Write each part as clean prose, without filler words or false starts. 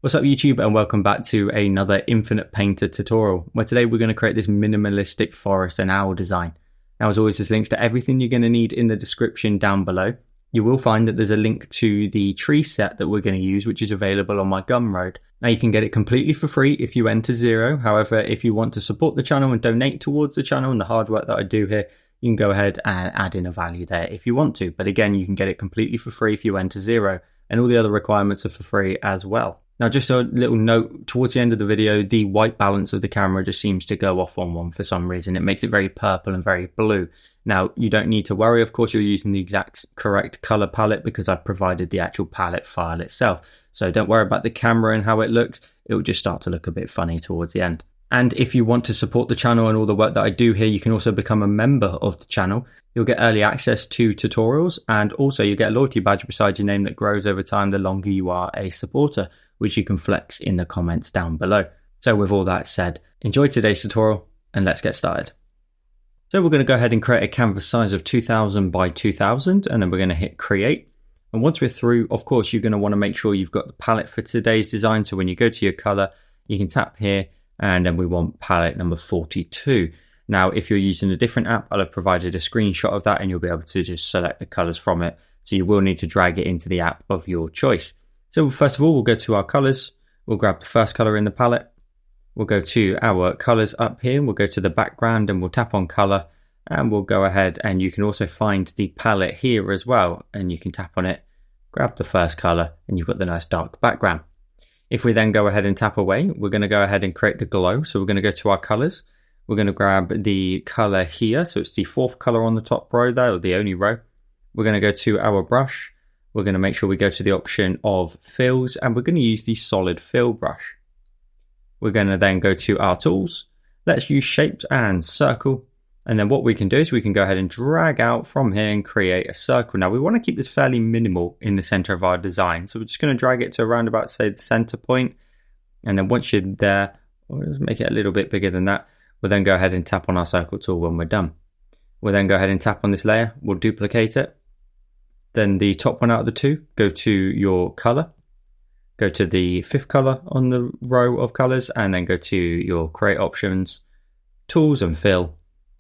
What's up YouTube, and welcome back to another Infinite Painter tutorial, where today we're going to create this minimalistic forest and owl design. Now, as always, there's links to everything you're going to need in the description down below. You will find that there's a link to the tree set that we're going to use, which is available on my Gumroad. Now, you can get it completely for free if you enter 0. However, if you want to support the channel and donate towards the channel and the hard work that I do here, you can go ahead and add in a value there if you want to. But again, you can get it completely for free if you enter 0, and all the other requirements are for free as well. Now, just a little note, towards the end of the video, the white balance of the camera just seems to go off on one for some reason. It makes it very purple and very blue. Now, you don't need to worry. Of course, you're using the exact correct color palette because I've provided the actual palette file itself. So don't worry about the camera and how it looks. It will just start to look a bit funny towards the end. And if you want to support the channel and all the work that I do here, you can also become a member of the channel. You'll get early access to tutorials, and also you get a loyalty badge beside your name that grows over time the longer you are a supporter, which you can flex in the comments down below. So with all that said, enjoy today's tutorial and let's get started. So we're going to go ahead and create a canvas size of 2000 by 2000, and then we're going to hit create. And once we're through, of course, you're going to want to make sure you've got the palette for today's design. So when you go to your color, you can tap here, and then we want palette number 42. Now, if you're using a different app, I'll have provided a screenshot of that and you'll be able to just select the colors from it. So you will need to drag it into the app of your choice. So first of all, we'll go to our colors. We'll grab the first color in the palette. We'll go to our colors up here. We'll go to the background and we'll tap on color, and we'll go ahead, and you can also find the palette here as well. And you can tap on it, grab the first color, and you've got the nice dark background. If we then go ahead and tap away, we're going to go ahead and create the glow. So we're going to go to our colors. We're going to grab the color here. So it's the fourth color on the top row there, or the only row. We're going to go to our brush. We're going to make sure we go to the option of fills, and we're going to use the solid fill brush. We're going to then go to our tools. Let's use shapes and circle. And then what we can do is we can go ahead and drag out from here and create a circle. Now, we want to keep this fairly minimal in the center of our design. So we're just going to drag it to around about, say, the center point. And then once you're there, we'll make it a little bit bigger than that. We'll then go ahead and tap on our circle tool when we're done. We'll then go ahead and tap on this layer. We'll duplicate it. Then the top one out of the two, go to your color. Go to the fifth color on the row of colors, and then go to your create options, tools and fill.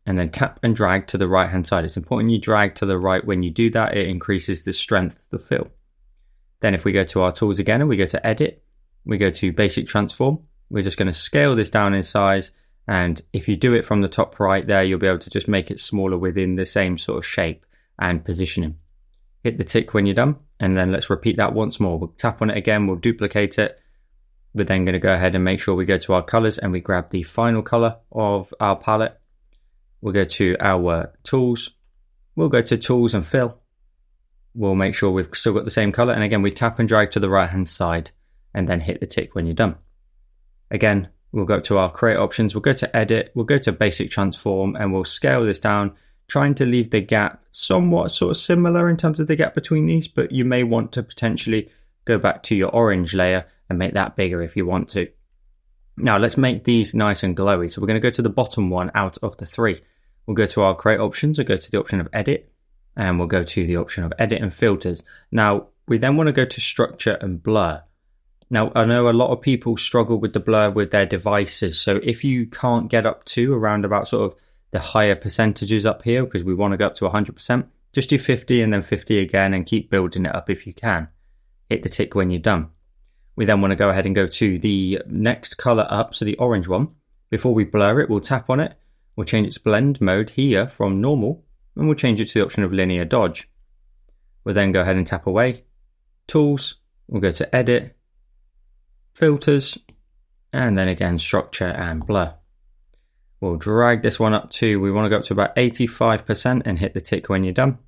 And then tap and drag to the right hand side. It's important you drag to the right when you do that. It increases the strength of the fill. Then if we go to our tools again and we go to edit, we go to basic transform. We're just going to scale this down in size. And if you do it from the top right there, you'll be able to just make it smaller within the same sort of shape and positioning. Hit the tick when you're done. And then let's repeat that once more. We'll tap on it again. We'll duplicate it. We're then going to go ahead and make sure we go to our colors and we grab the final color of our palette. We'll go to our tools. We'll go to tools and fill. We'll make sure we've still got the same color. And again, we tap and drag to the right hand side and then hit the tick when you're done. Again, we'll go to our create options. We'll go to edit. We'll go to basic transform and we'll scale this down, trying to leave the gap somewhat sort of similar in terms of the gap between these, but you may want to potentially go back to your orange layer and make that bigger if you want to. Now let's make these nice and glowy. So we're going to go to the bottom one out of the three. We'll go to our create options. We'll go to the option of edit, and we'll go to the option of edit and filters. Now we then want to go to structure and blur. Now I know a lot of people struggle with the blur with their devices. So if you can't get up to around about sort of the higher percentages up here, because we want to go up to 100%, just do 50 and then 50 again and keep building it up if you can. Hit the tick when you're done. We then want to go ahead and go to the next color up, so the orange one. Before we blur it, we'll tap on it. We'll change its blend mode here from normal, and we'll change it to the option of linear dodge. We'll then go ahead and tap away. Tools, we'll go to edit, filters, and then again structure and blur. We'll drag this one up to, we want to go up to about 85% and hit the tick when you're done.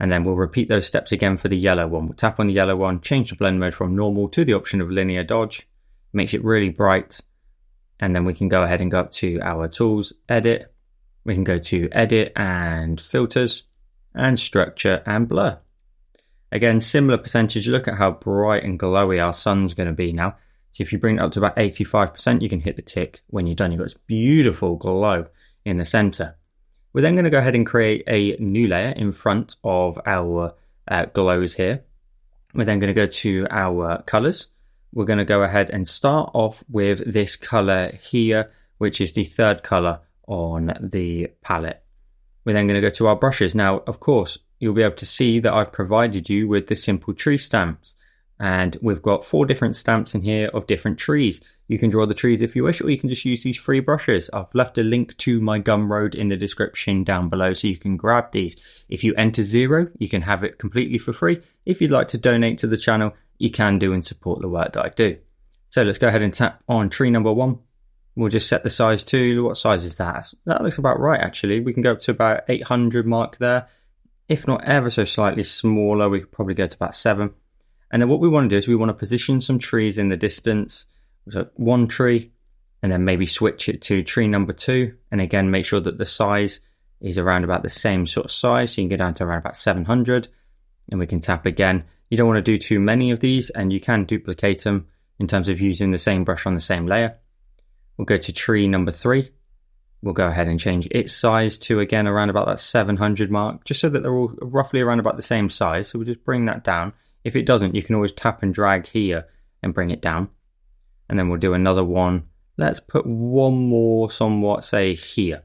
And then we'll repeat those steps again for the yellow one. We'll tap on the yellow one, change the blend mode from normal to the option of linear dodge. Makes it really bright. And then we can go ahead and go up to our tools, edit. We can go to edit and filters and structure and blur. Again, similar percentage. Look at how bright and glowy our sun's going to be now. So if you bring it up to about 85%, you can hit the tick when you're done. You've got this beautiful glow in the center. We're then going to go ahead and create a new layer in front of our glows here. We're then going to go to our colors. we're going to go ahead and start off with this color here, which is the third color on the palette. We're then going to go to our brushes. Now, of course, you'll be able to see that I've provided you with the simple tree stamps. And we've got 4 different stamps in here of different trees. You can draw the trees if you wish, or you can just use these free brushes. I've left a link to my Gumroad in the description down below, so you can grab these. If you enter 0, you can have it completely for free. If you'd like to donate to the channel, you can do and support the work that I do. So let's go ahead and tap on tree number 1. We'll just set the size to, what size is that? That looks about right, actually. We can go up to about 800 mark there. If not ever so slightly smaller, we could probably go to about 7. And then what we want to do is we want to position some trees in the distance. So 1 tree, and then maybe switch it to tree number 2. And again, make sure that the size is around about the same sort of size. So you can go down to around about 700, and we can tap again. You don't want to do too many of these, and you can duplicate them in terms of using the same brush on the same layer. We'll go to tree number 3. We'll go ahead and change its size to, again, around about that 700 mark, just so that they're all roughly around about the same size. So we'll just bring that down. If it doesn't, you can always tap and drag here and bring it down. And then we'll do another one. Let's put one more somewhat, say, here.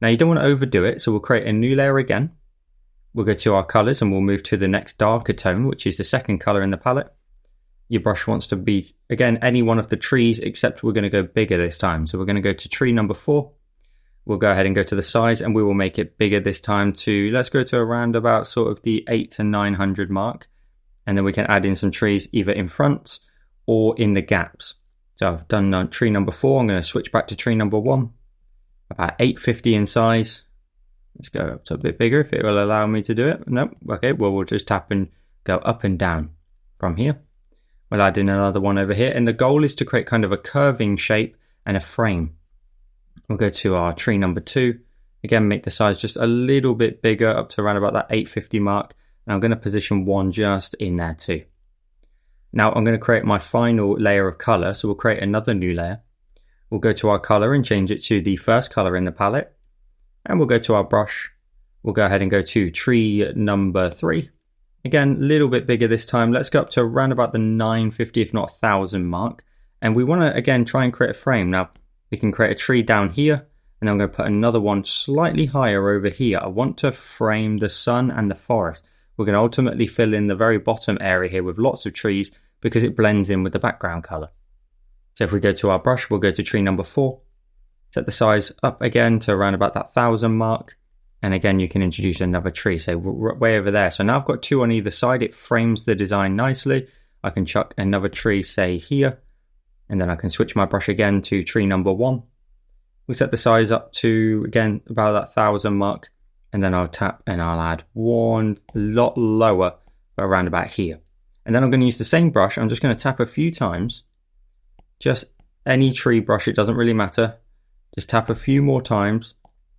Now, you don't want to overdo it, so we'll create a new layer again. We'll go to our colors and we'll move to the next darker tone, which is the second color in the palette. Your brush wants to be, again, any one of the trees, except we're going to go bigger this time. So we're going to go to tree number 4. We'll go ahead and go to the size, and we will make it bigger this time to, let's go to around about sort of the 800 to 900 mark. And then we can add in some trees either in front or in the gaps. So I've done tree number 4. I'm going to switch back to tree number 1. About 850 in size. Let's go up to a bit bigger if it will allow me to do it. Nope. Okay, well, we'll just tap and go up and down from here. We'll add in another one over here. And the goal is to create kind of a curving shape and a frame. We'll go to our tree number 2. Again, make the size just a little bit bigger, up to around about that 850 mark. And I'm going to position 1 just in there too. Now I'm going to create my final layer of color. So we'll create another new layer. We'll go to our color and change it to the first color in the palette. And we'll go to our brush. We'll go ahead and go to tree number 3. Again, a little bit bigger this time. Let's go up to around about the 950, if not 1000 mark. And we want to, again, try and create a frame. Now we can create a tree down here. And I'm going to put another one slightly higher over here. I want to frame the sun and the forest. We're going to ultimately fill in the very bottom area here with lots of trees because it blends in with the background color. So if we go to our brush, we'll go to tree number 4, set the size up again to around about that 1000 mark. And again, you can introduce another tree, so way over there. So now I've got 2 on either side. It frames the design nicely. I can chuck another tree, say here, and then I can switch my brush again to tree number 1. We'll set the size up to, again, about that 1000 mark. And then I'll tap and I'll add one a lot lower, but around about here. And then I'm going to use the same brush. I'm just going to tap a few times. Just any tree brush, it doesn't really matter. Just tap a few more times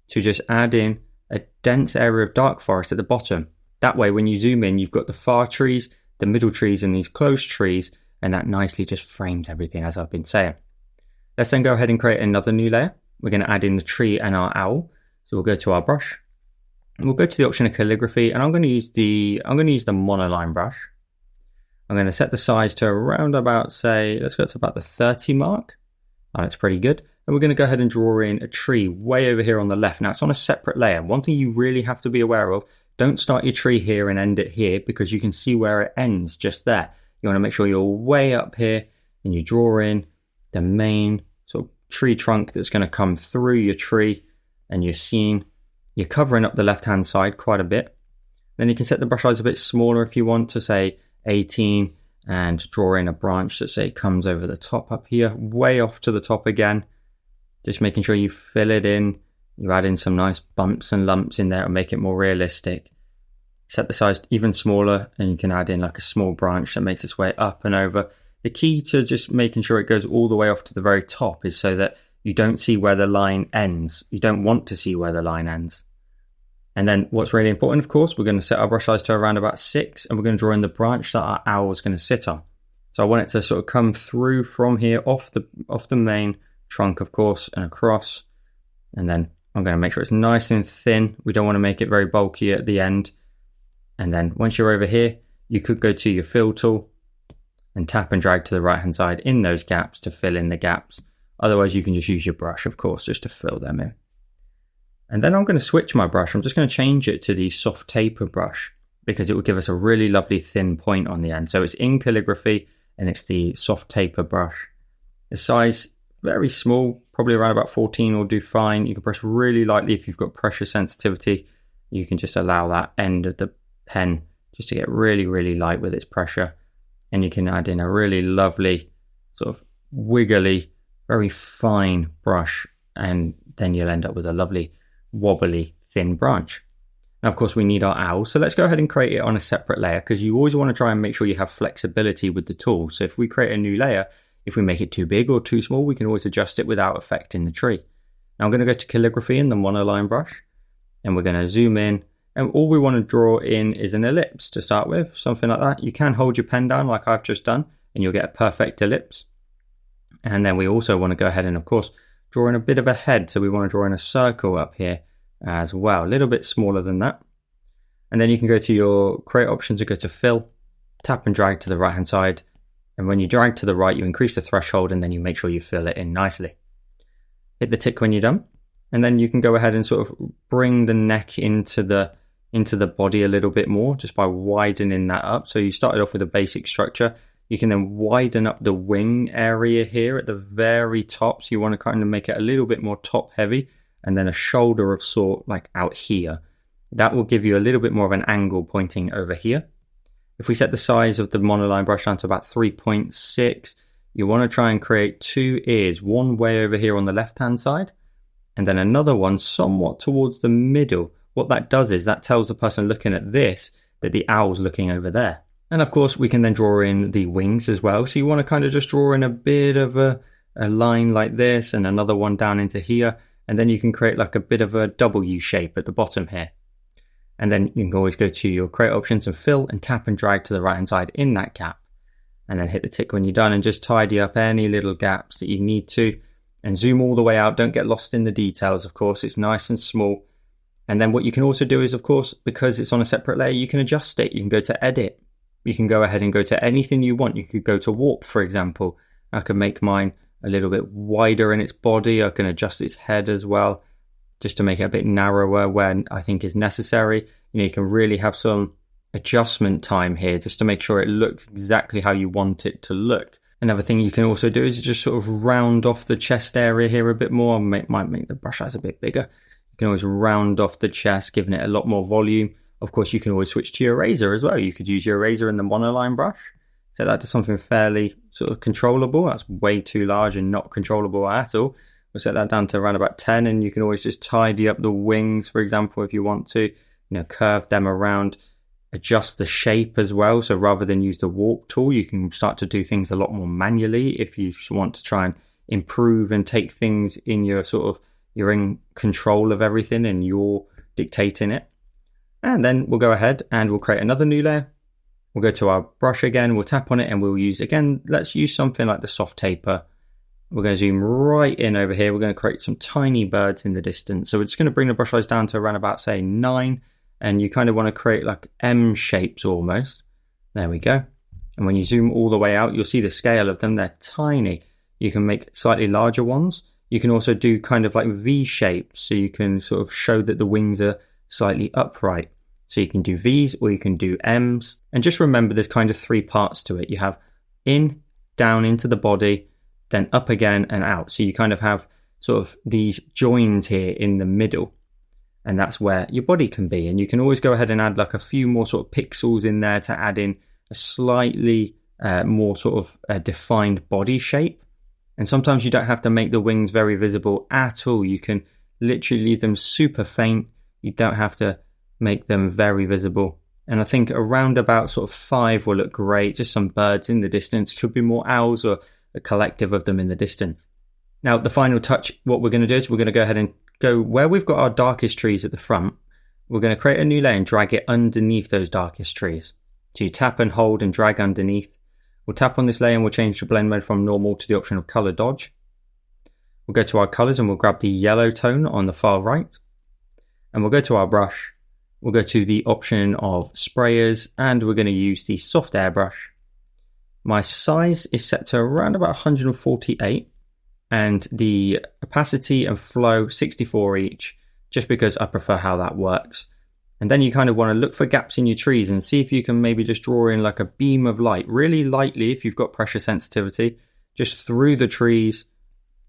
to just add in a dense area of dark forest at the bottom. That way, when you zoom in, you've got the far trees, the middle trees, and these close trees. And that nicely just frames everything, as I've been saying. Let's then go ahead and create another new layer. We're going to add in the tree and our owl. So we'll go to our brush. We'll go to the option of calligraphy, and I'm going to use the monoline brush. I'm going to set the size to around about, say, let's go to about the 30 mark. Oh, that's pretty good. And we're going to go ahead and draw in a tree way over here on the left. Now it's on a separate layer. One thing you really have to be aware of, don't start your tree here and end it here, because you can see where it ends just there. You want to make sure you're way up here and you draw in the main sort of tree trunk that's going to come through your tree and your scene. You're covering up the left-hand side quite a bit. Then you can set the brush size a bit smaller if you want to, say 18, and draw in a branch that, say, comes over the top up here, way off to the top again. Just making sure you fill it in. You add in some nice bumps and lumps in there to make it more realistic. Set the size even smaller, and you can add in like a small branch that makes its way up and over. The key to just making sure it goes all the way off to the very top is so that you don't see where the line ends. You don't want to see where the line ends. And then what's really important, of course, we're going to set our brush size to around about 6, and we're going to draw in the branch that our owl is going to sit on. So I want it to sort of come through from here off the main trunk, of course, and across. And then I'm going to make sure it's nice and thin. We don't want to make it very bulky at the end. And then once you're over here, you could go to your fill tool and tap and drag to the right hand side in those gaps to fill in the gaps. Otherwise you can just use your brush, of course, just to fill them in. And then I'm going to switch my brush. I'm just going to change it to the soft taper brush because it will give us a really lovely thin point on the end. So it's in calligraphy and it's the soft taper brush. The size, very small, probably around about 14 will do fine. You can press really lightly if you've got pressure sensitivity. You can just allow that end of the pen just to get really, really light with its pressure. And you can add in a really lovely sort of wiggly, very fine brush. And then you'll end up with a lovely wobbly thin branch. Now, of course, we need our owl. So let's go ahead and create it on a separate layer because you always want to try and make sure you have flexibility with the tool. So if we create a new layer, if we make it too big or too small, we can always adjust it without affecting the tree. Now I'm going to go to calligraphy in the monoline brush and we're going to zoom in. And all we want to draw in is an ellipse to start with, something like that. You can hold your pen down like I've just done and you'll get a perfect ellipse. And then we also want to go ahead and, of course, draw in a bit of a head. So we want to draw in a circle up here as well, a little bit smaller than that. And then you can go to your create options and go to fill, tap and drag to the right hand side. And when you drag to the right, you increase the threshold and then you make sure you fill it in nicely. Hit the tick when you're done. And then you can go ahead and sort of bring the neck into the body a little bit more just by widening that up. So you started off with a basic structure. You can then widen up the wing area here at the very top. So you want to kind of make it a little bit more top heavy and then a shoulder of sort like out here. That will give you a little bit more of an angle pointing over here. If we set the size of the monoline brush down to about 3.6, you want to try and create two ears, one way over here on the left-hand side, and then another one somewhat towards the middle. What that does is that tells the person looking at this that the owl's looking over there. And of course, we can then draw in the wings as well. So you want to kind of just draw in a bit of a line like this and another one down into here. And then you can create like a bit of a W shape at the bottom here. And then you can always go to your create options and fill and tap and drag to the right hand side in that gap. And then hit the tick when you're done and just tidy up any little gaps that you need to. And zoom all the way out. Don't get lost in the details, of course. It's nice and small. And then what you can also do is, of course, because it's on a separate layer, you can adjust it. You can go to edit. You can go ahead and go to anything you want. You could go to warp, for example. I can make mine a little bit wider in its body. I can adjust its head as well, just to make it a bit narrower when I think is necessary. You can really have some adjustment time here just to make sure it looks exactly how you want it to look. Another thing you can also do is just sort of round off the chest area here a bit more. Might make the brush size a bit bigger. You can always round off the chest, giving it a lot more volume. Of course, you can always switch to your eraser as well. You could use your eraser in the monoline brush. Set that to something fairly sort of controllable. That's way too large and not controllable at all. We'll set that down to around about 10, and you can always just tidy up the wings, for example, if you want to. Curve them around, adjust the shape as well. So rather than use the warp tool, you can start to do things a lot more manually if you want to try and improve and take things in your you're in control of everything and you're dictating it. And then we'll go ahead and we'll create another new layer. We'll go to our brush again, we'll tap on it and we'll use, again, let's use something like the soft taper. We're going to zoom right in over here. We're going to create some tiny birds in the distance. So we're just going to bring the brush size down to around about, say, 9. And you kind of want to create like M shapes almost. There we go. And when you zoom all the way out, you'll see the scale of them. They're tiny. You can make slightly larger ones. You can also do kind of like V shapes. So you can sort of show that the wings are slightly upright. So you can do V's or you can do M's. And just remember there's kind of 3 parts to it. You have in, down into the body, then up again and out. So you kind of have sort of these joins here in the middle. And that's where your body can be. And you can always go ahead and add like a few more sort of pixels in there to add in a slightly more sort of defined body shape. And sometimes you don't have to make the wings very visible at all. You can literally leave them super faint. You don't have to make them very visible. And I think around about sort of 5 will look great. Just some birds in the distance. Could be more owls or a collective of them in the distance. Now, the final touch, what we're going to do is we're going to go ahead and go where we've got our darkest trees at the front. We're going to create a new layer and drag it underneath those darkest trees. So you tap and hold and drag underneath. We'll tap on this layer and we'll change the blend mode from normal to the option of color dodge. We'll go to our colors and we'll grab the yellow tone on the far right. And we'll go to our brush. We'll go to the option of sprayers and we're going to use the soft airbrush. My size is set to around about 148 and the opacity and flow 64 each, just because I prefer how that works. And then you kind of want to look for gaps in your trees and see if you can maybe just draw in like a beam of light really lightly if you've got pressure sensitivity, just through the trees,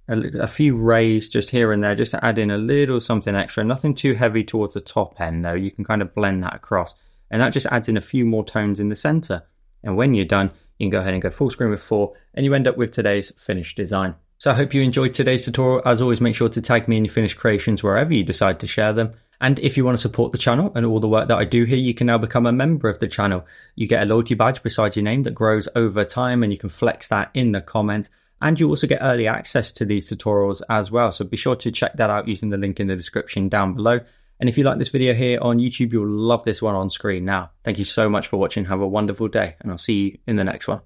a few rays just here and there, just to add in a little something extra. Nothing too heavy towards the top end though. You can kind of blend that across, and that just adds in a few more tones in the center. And when you're done, you can go ahead and go full screen with 4 and you end up with today's finished design. So I hope you enjoyed today's tutorial. As always, make sure to tag me in your finished creations wherever you decide to share them. And if you want to support the channel and all the work that I do here, you can now become a member of the channel. You get a loyalty badge beside your name that grows over time, and you can flex that in the comments. And you also get early access to these tutorials as well. So be sure to check that out using the link in the description down below. And if you like this video here on YouTube, you'll love this one on screen now. Thank you so much for watching. Have a wonderful day, and I'll see you in the next one.